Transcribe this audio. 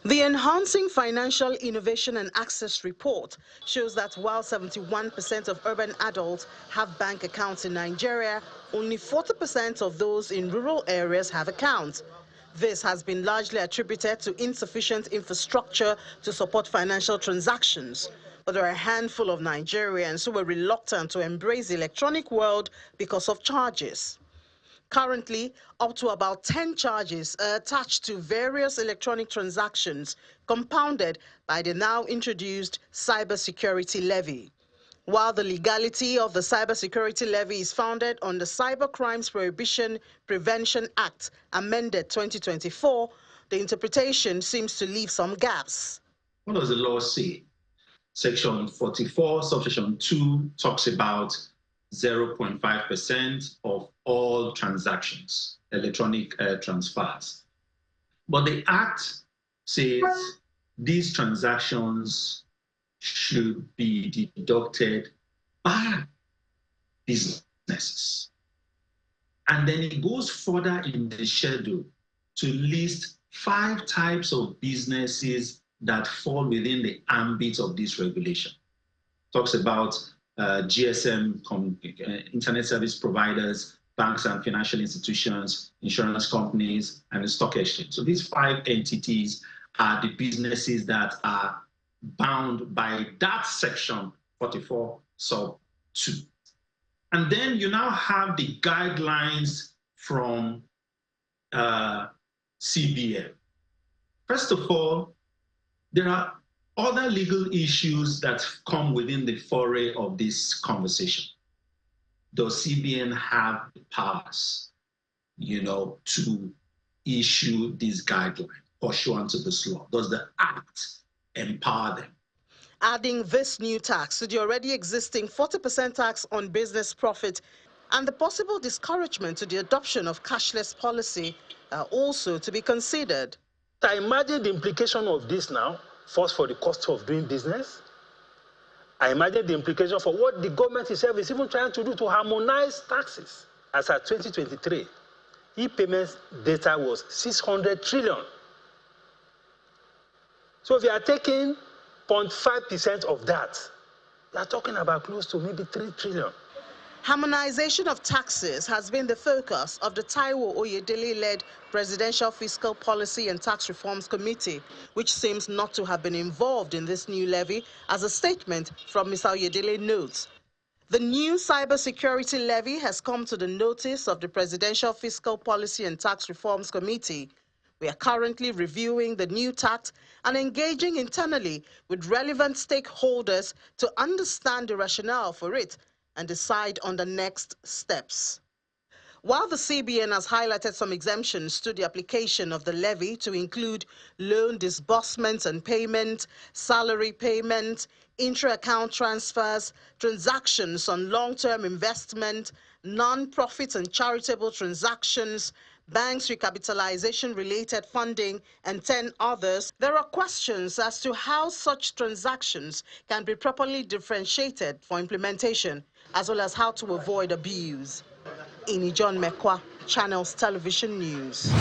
The Enhancing Financial Innovation and Access report shows that while 71% of urban adults have bank accounts in Nigeria, only 40% of those in rural areas have accounts. This has been largely attributed to insufficient infrastructure to support financial transactions. But there are a handful of Nigerians who are reluctant to embrace the electronic world because of charges. Currently, up to about 10 charges are attached to various electronic transactions, compounded by the now introduced Cybersecurity Levy. While the legality of the Cybersecurity Levy is founded on the Cyber Crimes Prohibition Prevention Act, amended 2024, the interpretation seems to leave some gaps. What does the law say? Section 44, subsection 2 talks about 0.5% of all transactions, electronic transfers. But the Act says these transactions should be deducted by businesses. And then it goes further in the schedule to list 5 types of businesses that fall within the ambit of this regulation. Talks about GSM, internet service providers, banks and financial institutions, insurance companies, and the stock exchange. So these 5 entities are the businesses that are bound by that section 44 sub 2. And then you now have the guidelines from CBN. First of all, there are other legal issues that come within the foray of this conversation. Does CBN have the powers, to issue these guidelines pursuant to this law? Does the Act empower them? Adding this new tax to the already existing 40% tax on business profit and the possible discouragement to the adoption of cashless policy are also to be considered. I imagine the implication of this now. First, for the cost of doing business. I imagine the implication for what the government itself is even trying to do to harmonize taxes. As at 2023, e-payments data was 600 trillion. So if you are taking 0.5% of that, you are talking about close to maybe 3 trillion. Harmonization of taxes has been the focus of the Taiwo Oyedele-led Presidential Fiscal Policy and Tax Reforms Committee, which seems not to have been involved in this new levy, as a statement from Mr. Oyedele notes. The new Cybersecurity Levy has come to the notice of the Presidential Fiscal Policy and Tax Reforms Committee. We are currently reviewing the new tax and engaging internally with relevant stakeholders to understand the rationale for it and decide on the next steps. While the CBN has highlighted some exemptions to the application of the levy to include loan disbursements and payment, salary payment, intra-account transfers, transactions on long-term investment, non-profit and charitable transactions, banks recapitalization-related funding, and 10 others, there are questions as to how such transactions can be properly differentiated for implementation, as well as how to avoid abuse. Ini John Mekwa, Channels Television News.